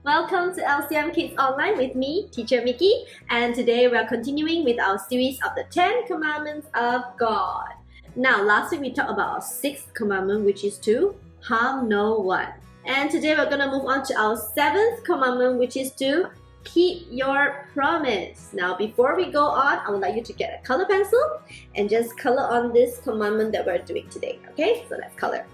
Welcome to LCM Kids Online with me, Teacher Mickey, and today we are continuing with our series of the 10 Commandments of God. Now, last week we talked about our 6th commandment, which is to harm no one. And today we're going to move on to our 7th commandment, which is to keep your promise. Now, before we go on, I would like you to get a color pencil and just color on this commandment that we're doing today. Okay, so let's color.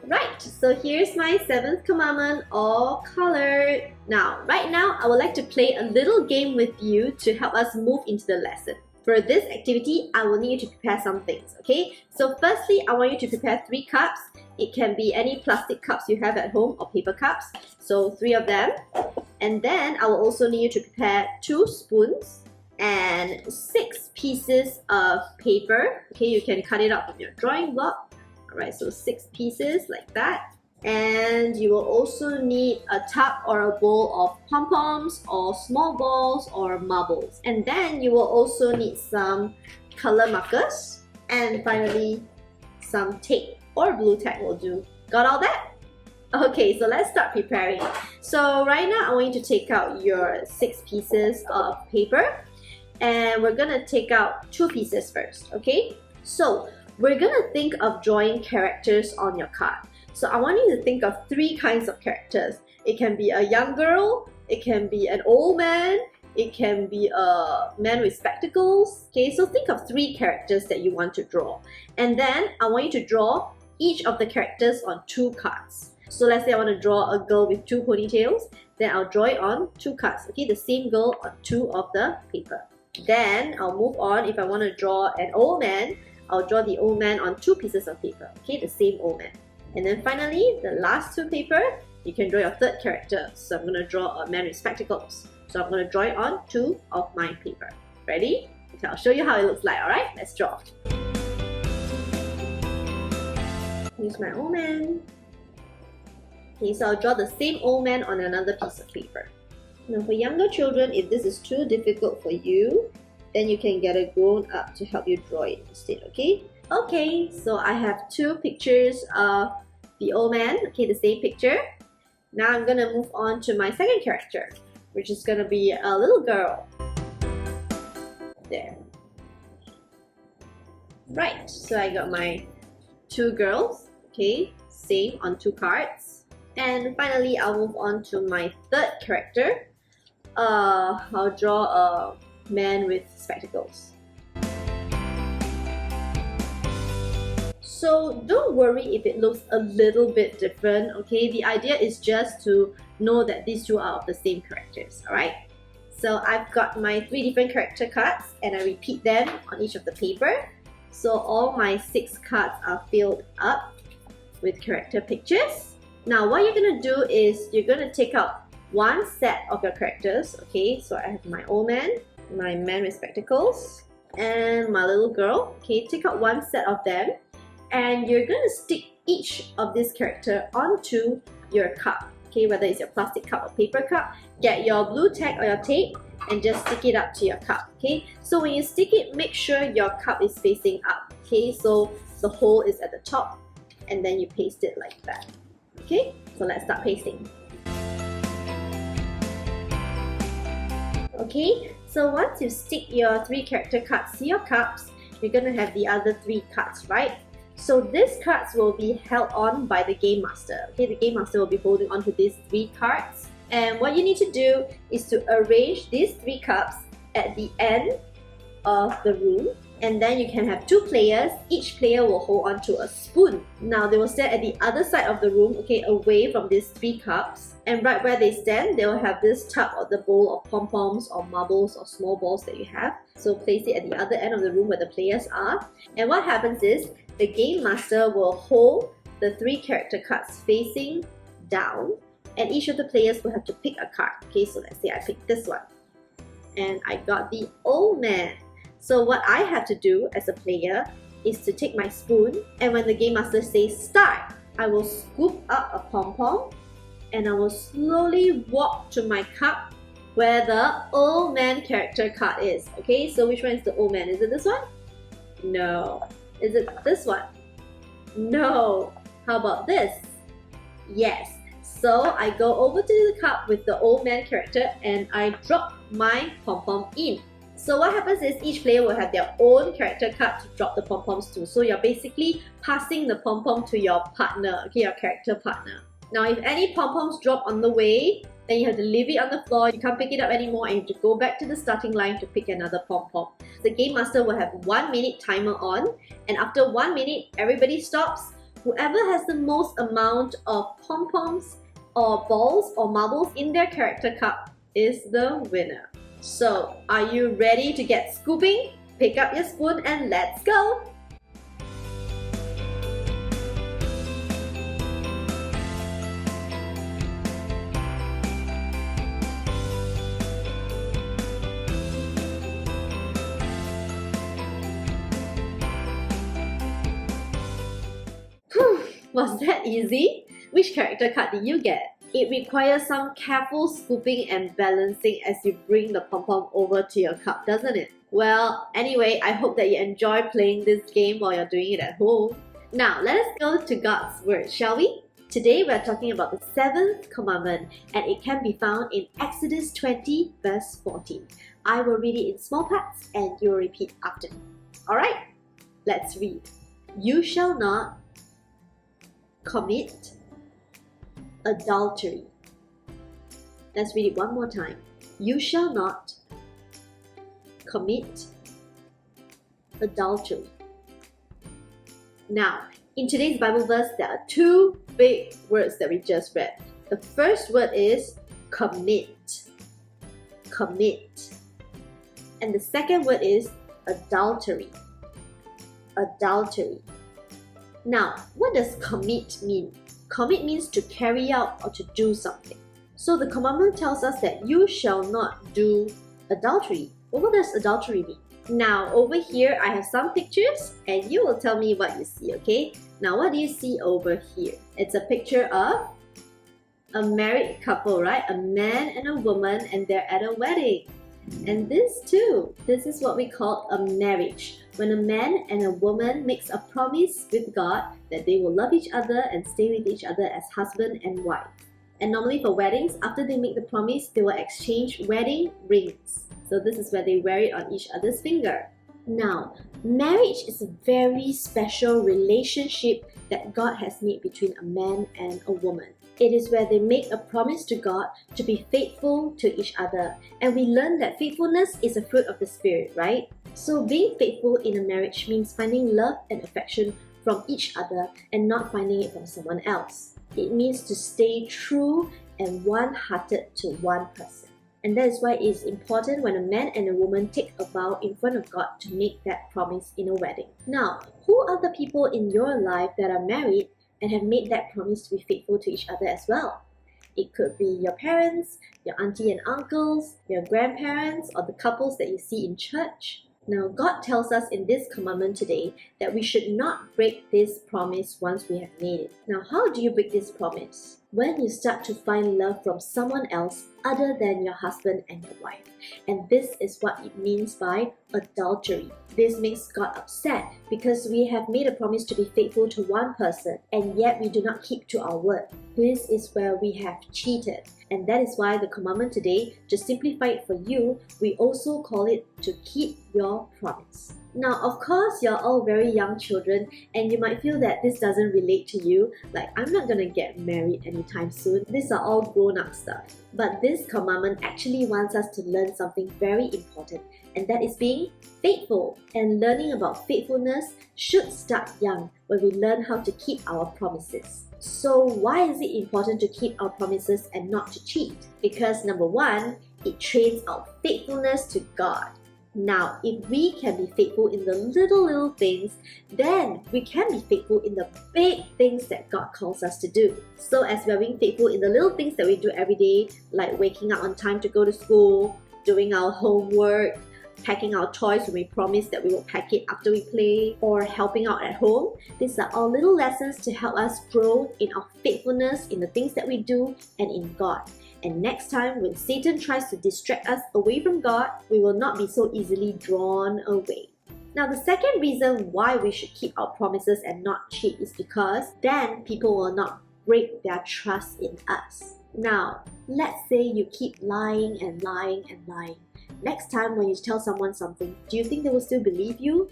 Right, so here's my 7th commandment, all colored. Now, right now, I would like to play a little game with you to help us move into the lesson. For this activity, I will need you to prepare some things, okay? So firstly, I want you to prepare 3 cups. It can be any plastic cups you have at home or paper cups. So 3 of them. And then I will also need you to prepare 2 spoons and 6 pieces of paper. Okay, you can cut it out from your drawing block. Alright, so 6 pieces like that. And you will also need a tub or a bowl of pom-poms or small balls or marbles. And then you will also need some color markers. And finally, some tape or blue tack will do. Got all that? Okay, so let's start preparing. So right now, I want you to take out your 6 pieces of paper. And we're gonna take out 2 pieces first, okay? So we're gonna think of drawing characters on your card. So I want you to think of 3 kinds of characters. It can be a young girl, it can be an old man, it can be a man with spectacles. Okay, so think of 3 characters that you want to draw. And then I want you to draw each of the characters on 2 cards. So let's say I want to draw a girl with 2 ponytails, then I'll draw it on 2 cards. Okay, the same girl on 2 of the paper. Then I'll move on. If I want to draw an old man, I'll draw the old man on 2 pieces of paper. Okay, the same old man. And then finally, the last 2 paper, you can draw your 3rd character. So I'm going to draw a man with spectacles. So I'm going to draw it on 2 of my paper. Ready? Okay, I'll show you how it looks like. Alright, let's draw. Here's my old man. Okay, so I'll draw the same old man on another piece of paper. Now for younger children, if this is too difficult for you, then you can get a grown-up to help you draw it instead, okay? Okay, so I have 2 pictures of the old man, okay, the same picture. Now I'm gonna move on to my 2nd character, which is gonna be a little girl. There. Right, so I got my 2 girls, okay, same on 2 cards. And finally, I'll move on to my 3rd character. I'll draw a man with spectacles. So don't worry if it looks a little bit different, okay? The idea is just to know that these 2 are of the same characters, alright? So I've got my 3 different character cards and I repeat them on each of the paper. So all my 6 cards are filled up with character pictures. Now what you're gonna do is you're gonna take out 1 set of your characters, okay? So I have my old man, my man with spectacles, and my little girl. Okay, take out 1 set of them and you're going to stick each of this character onto your cup. Okay, whether it's your plastic cup or paper cup, get your blue tack or your tape and just stick it up to your cup. Okay, so when you stick it, make sure your cup is facing up. Okay, so the hole is at the top and then you paste it like that. Okay, so let's start pasting. Okay, so once you stick your 3 character cards to your cups, you're going to have the other 3 cards, right? So these cards will be held on by the Game Master. Okay, the Game Master will be holding on to these 3 cards. And what you need to do is to arrange these 3 cups at the end of the room. And then you can have 2 players. Each player will hold on to a spoon. Now they will stand at the other side of the room, okay, away from these 3 cups. And right where they stand, they will have this tub or the bowl of pom-poms or marbles or small balls that you have. So place it at the other end of the room where the players are. And what happens is, the Game Master will hold the 3 character cards facing down. And each of the players will have to pick a card. Okay, so let's say I picked this one. And I got the old man. So what I have to do as a player is to take my spoon, and when the Game Master says start, I will scoop up a pom-pom and I will slowly walk to my cup where the old man character card is. Okay, so which one is the old man? Is it this one? No. Is it this one? No. How about this? Yes. So I go over to the cup with the old man character and I drop my pom-pom in. So what happens is each player will have their own character card to drop the pom-poms to. So you're basically passing the pom-pom to your partner, okay, your character partner. Now if any pom-poms drop on the way, then you have to leave it on the floor, you can't pick it up anymore, and you have to go back to the starting line to pick another pom-pom. The game master will have 1 minute timer on, and after 1 minute, everybody stops. Whoever has the most amount of pom-poms or balls or marbles in their character cup is the winner. So, are you ready to get scooping? Pick up your spoon and let's go! Was that easy? Which character card did you get? It requires some careful scooping and balancing as you bring the pom-pom over to your cup, doesn't it? Well, anyway, I hope that you enjoy playing this game while you're doing it at home. Now, let us go to God's Word, shall we? Today, we're talking about the 7th commandment, and it can be found in Exodus 20, verse 14. I will read it in small parts, and you will repeat after me. Alright? Let's read. You shall not commit adultery. Let's read it one more time. You shall not commit adultery. Now, in today's Bible verse, there are 2 big words that we just read. The first word is commit. Commit. And the second word is adultery. Adultery. Now, what does commit mean? Commit means to carry out or to do something. So the commandment tells us that you shall not do adultery. Well, what does adultery mean? Now, over here, I have some pictures and you will tell me what you see, okay? Now, what do you see over here? It's a picture of a married couple, right? A man and a woman, and they're at a wedding. And this too, this is what we call a marriage. When a man and a woman makes a promise with God that they will love each other and stay with each other as husband and wife. And normally for weddings, after they make the promise, they will exchange wedding rings. So this is where they wear it on each other's finger. Now, marriage is a very special relationship that God has made between a man and a woman. It is where they make a promise to God to be faithful to each other. And we learn that faithfulness is a fruit of the Spirit, right? So being faithful in a marriage means finding love and affection from each other and not finding it from someone else. It means to stay true and one-hearted to one person. And that is why it is important when a man and a woman take a vow in front of God to make that promise in a wedding. Now, who are the people in your life that are married and have made that promise to be faithful to each other as well? It could be your parents, your auntie and uncles, your grandparents, or the couples that you see in church. Now, God tells us in this commandment today that we should not break this promise once we have made it. Now, how do you break this promise? When you start to find love from someone else other than your husband and your wife. And this is what it means by adultery. This makes God upset because we have made a promise to be faithful to one person and yet we do not keep to our word. This is where we have cheated. And that is why the commandment today, to simplify it for you, we also call it to keep your promise. Now, of course, you're all very young children and you might feel that this doesn't relate to you. Like, I'm not gonna get married anytime soon. These are all grown-up stuff. But this commandment actually wants us to learn something very important, and that is being faithful. And learning about faithfulness should start young when we learn how to keep our promises. So why is it important to keep our promises and not to cheat? Because number one, it trains our faithfulness to God. Now, if we can be faithful in the little things, then we can be faithful in the big things that God calls us to do. So as we're being faithful in the little things that we do every day, like waking up on time to go to school, doing our homework, packing our toys when we promise that we will pack it after we play, or helping out at home, these are all little lessons to help us grow in our faithfulness in the things that we do and in God. And next time, when Satan tries to distract us away from God, we will not be so easily drawn away. Now, the second reason why we should keep our promises and not cheat is because then people will not break their trust in us. Now, let's say you keep lying and lying and lying. Next time when you tell someone something, do you think they will still believe you?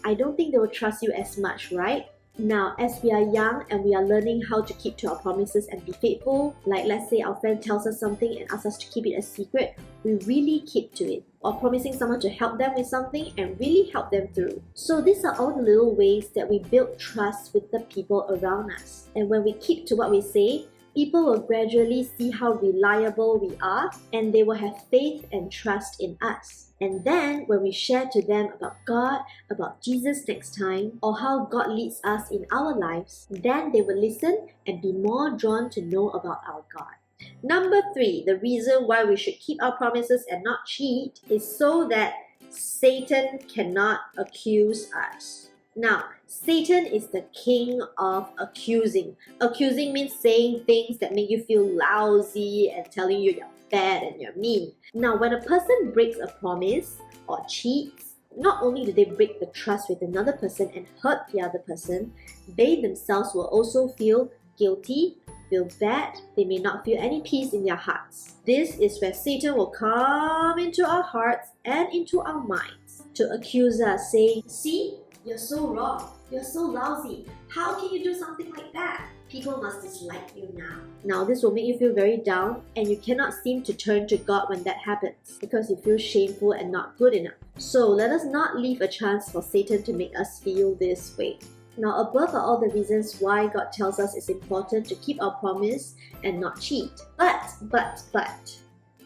I don't think they will trust you as much, right? Now, as we are young and we are learning how to keep to our promises and be faithful, like let's say our friend tells us something and asks us to keep it a secret, we really keep to it. Or promising someone to help them with something and really help them through. So these are all the little ways that we build trust with the people around us. And when we keep to what we say, people will gradually see how reliable we are and they will have faith and trust in us. And then when we share to them about God, about Jesus next time, or how God leads us in our lives, then they will listen and be more drawn to know about our God. Number 3, the reason why we should keep our promises and not cheat is so that Satan cannot accuse us. Now, Satan is the king of accusing. Accusing means saying things that make you feel lousy and telling you you're bad and you're mean. Now, when a person breaks a promise or cheats, not only do they break the trust with another person and hurt the other person, they themselves will also feel guilty, feel bad, they may not feel any peace in their hearts. This is where Satan will come into our hearts and into our minds to accuse us, saying, "See, you're so wrong, you're so lousy, how can you do something like that? People must dislike you now." Now this will make you feel very down and you cannot seem to turn to God when that happens because you feel shameful and not good enough. So let us not leave a chance for Satan to make us feel this way. Now above are all the reasons why God tells us it's important to keep our promise and not cheat. But,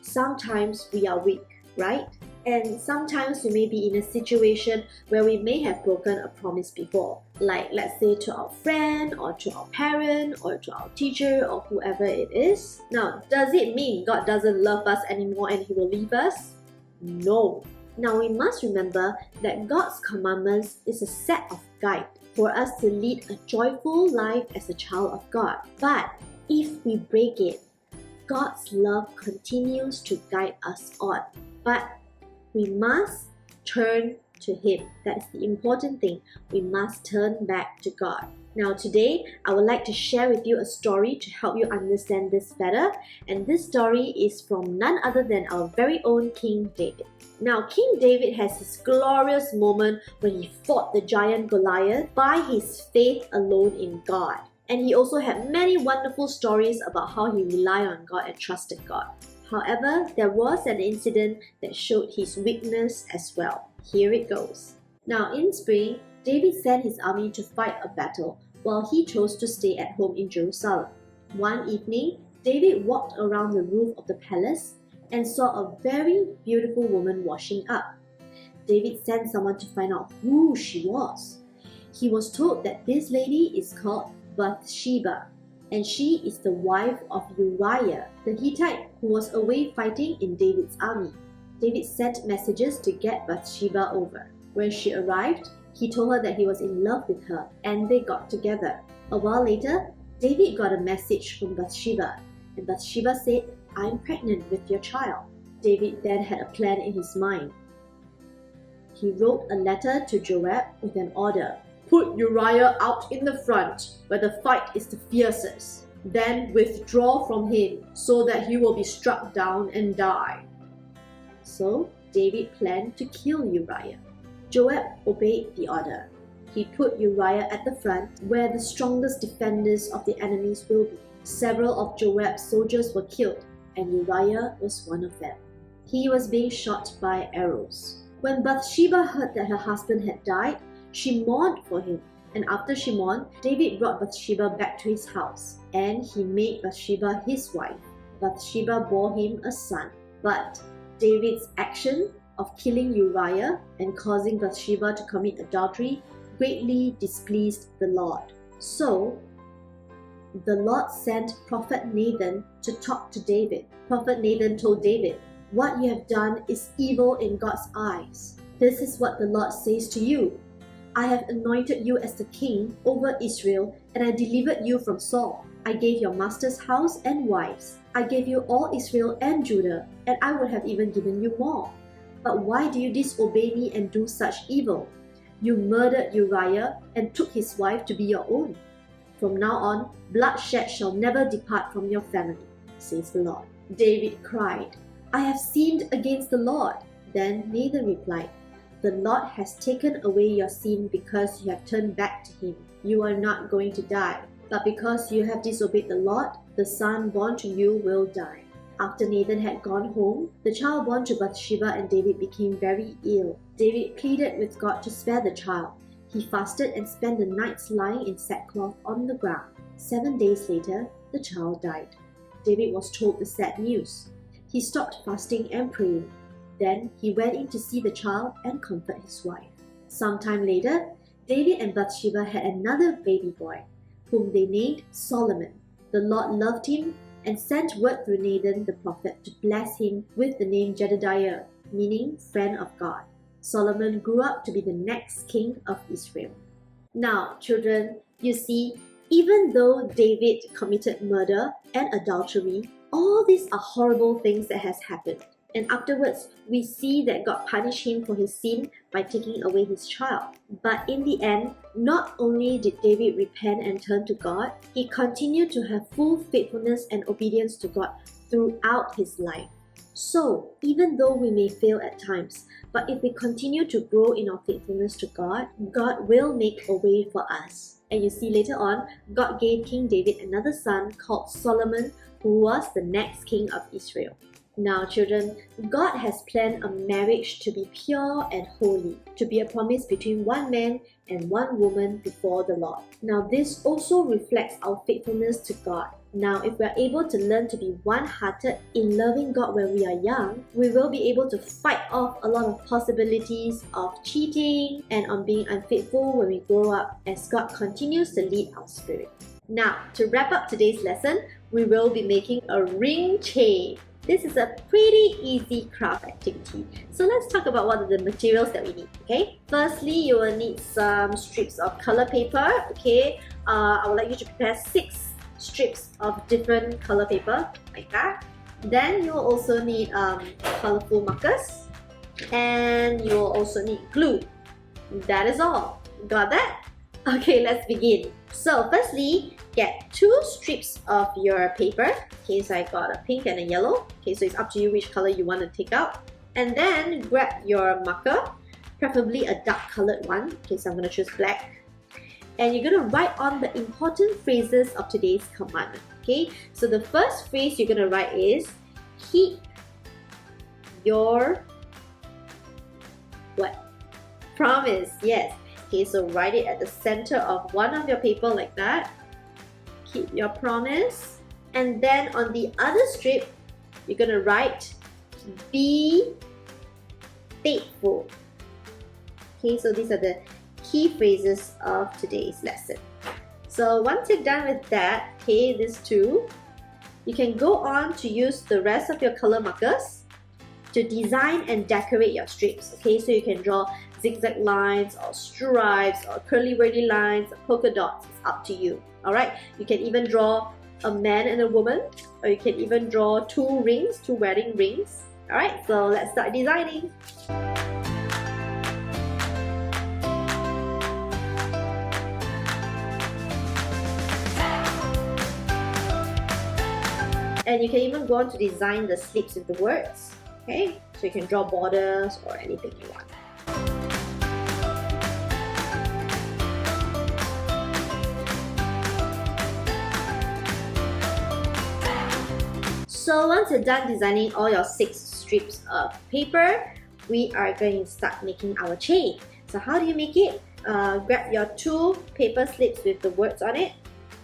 sometimes we are weak, right? And sometimes we may be in a situation where we may have broken a promise before. Like let's say to our friend or to our parent or to our teacher or whoever it is. Now, does it mean God doesn't love us anymore and He will leave us? No. Now we must remember that God's commandments is a set of guides for us to lead a joyful life as a child of God. But if we break it, God's love continues to guide us on. But we must turn to Him. That's the important thing. We must turn back to God. Now today, I would like to share with you a story to help you understand this better. And this story is from none other than our very own King David. Now, King David has his glorious moment when he fought the giant Goliath by his faith alone in God. And he also had many wonderful stories about how he relied on God and trusted God. However, there was an incident that showed his weakness as well. Here it goes. Now, in spring, David sent his army to fight a battle while he chose to stay at home in Jerusalem. One evening, David walked around the roof of the palace and saw a very beautiful woman washing up. David sent someone to find out who she was. He was told that this lady is called Bathsheba, and she is the wife of Uriah, the Hittite, who was away fighting in David's army. David sent messages to get Bathsheba over. When she arrived, he told her that he was in love with her, and they got together. A while later, David got a message from Bathsheba, and Bathsheba said, "I'm pregnant with your child." David then had a plan in his mind. He wrote a letter to Joab with an order. "Put Uriah out in the front, where the fight is the fiercest. Then withdraw from him, so that he will be struck down and die." So David planned to kill Uriah. Joab obeyed the order. He put Uriah at the front, where the strongest defenders of the enemies will be. Several of Joab's soldiers were killed, and Uriah was one of them. He was being shot by arrows. When Bathsheba heard that her husband had died, she mourned for him, and after she mourned, David brought Bathsheba back to his house, and he made Bathsheba his wife. Bathsheba bore him a son. But David's action of killing Uriah and causing Bathsheba to commit adultery greatly displeased the Lord. So the Lord sent Prophet Nathan to talk to David. Prophet Nathan told David, "What you have done is evil in God's eyes. This is what the Lord says to you. I have anointed you as the king over Israel, and I delivered you from Saul. I gave your master's house and wives. I gave you all Israel and Judah, and I would have even given you more. But why do you disobey me and do such evil? You murdered Uriah and took his wife to be your own. From now on, bloodshed shall never depart from your family, says the Lord. David cried, I have sinned against the Lord. Then Nathan replied, the Lord has taken away your sin because you have turned back to him. You are not going to die, but because you have disobeyed the Lord, the son born to you will die. After Nathan had gone home, the child born to Bathsheba and David became very ill. David pleaded with God to spare the child. He fasted and spent the nights lying in sackcloth on the ground. 7 days later, the child died. David was told the sad news. He stopped fasting and praying. Then he went in to see the child and comfort his wife. Sometime later, David and Bathsheba had another baby boy, whom they named Solomon. The Lord loved him and sent word through Nathan the prophet to bless him with the name Jedediah, meaning friend of God. Solomon grew up to be the next king of Israel. Now, children, you see, even though David committed murder and adultery, all these are horrible things that has happened. And afterwards, we see that God punished him for his sin by taking away his child. But in the end, not only did David repent and turn to God, he continued to have full faithfulness and obedience to God throughout his life. So, even though we may fail at times, but if we continue to grow in our faithfulness to God, God will make a way for us. And you see later on, God gave King David another son called Solomon, who was the next king of Israel. Now, children, God has planned a marriage to be pure and holy, to be a promise between one man and one woman before the Lord. Now, this also reflects our faithfulness to God. Now, if we are able to learn to be one-hearted in loving God when we are young, we will be able to fight off a lot of possibilities of cheating and on being unfaithful when we grow up as God continues to lead our spirit. Now, to wrap up today's lesson, we will be making a ring chain. This is a pretty easy craft activity. So let's talk about what are the materials that we need, okay? Firstly, you will need some strips of color paper, okay? I would like you to prepare 6 strips of different color paper, like that. Then you will also need colorful markers, and you will also need glue. That is all. Got that? Okay, let's begin. So firstly, get 2 strips of your paper. Okay, so I got a pink and a yellow. Okay, so it's up to you which color you want to take out. And then grab your marker, preferably a dark colored one. Okay, so I'm going to choose black. And you're going to write on the important phrases of today's commandment. Okay, so the first phrase you're going to write is, keep your what? Promise. Yes. Okay, so write it at the center of one of your paper like that. Keep your promise. And then on the other strip, you're going to write, be faithful. Okay, so these are the key phrases of today's lesson. So once you're done with that, okay, these 2, you can go on to use the rest of your color markers to design and decorate your strips. Okay, so you can draw zigzag lines or stripes or curly wavy lines or polka dots. It's up to you. Alright, you can even draw a man and a woman, or you can even draw 2 rings, 2 wedding rings. Alright, so let's start designing. And you can even go on to design the slips with the words. Okay, so you can draw borders or anything you want. So once you're done designing all your 6 strips of paper, we are going to start making our chain. So how do you make it? Grab your 2 paper slips with the words on it,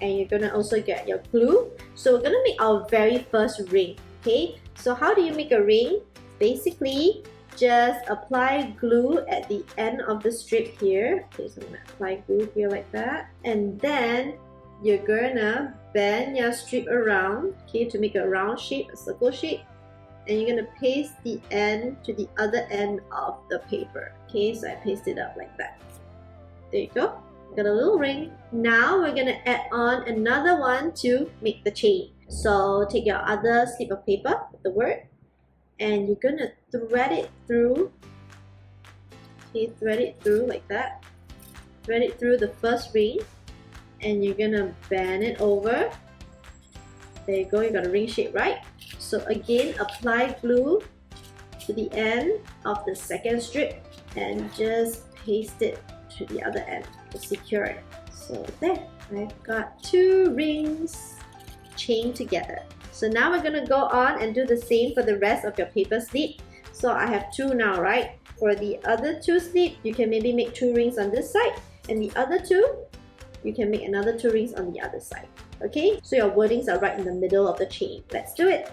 and you're going to also get your glue. So we're going to make our very first ring. Okay, so how do you make a ring? Basically, just apply glue at the end of the strip here. Okay, so I'm going to apply glue here like that. And then you're gonna bend your strip around, okay, to make a round shape, a circle shape. And you're gonna paste the end to the other end of the paper. Okay, so I paste it up like that. There you go. Got a little ring. Now we're gonna add on another one to make the chain. So take your other slip of paper with the word, and you're gonna thread it through. Okay, thread it through like that. Thread it through the first ring. and you're gonna bend it over. There you go, you got a ring shape, right? So again, apply glue to the end of the second strip and just paste it to the other end to secure it. So there, I've got 2 rings chained together. So now we're gonna go on and do the same for the rest of your paper slip. So I have 2 now, right? For the other 2 slip, you can maybe make 2 rings on this side, and the other 2, you can make another 2 rings on the other side. Okay, so your wordings are right in the middle of the chain. Let's do it.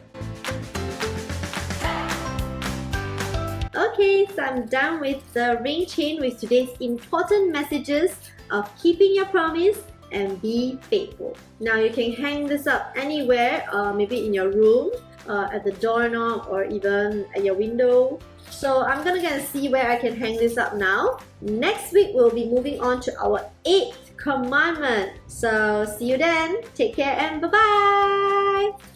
Okay, so I'm done with the ring chain with today's important messages of keeping your promise and be faithful. Now you can hang this up anywhere, maybe in your room, at the doorknob, or even at your window. So I'm gonna go and see where I can hang this up now. Next week we'll be moving on to our 8th commandment. So see you then. Take care and bye-bye.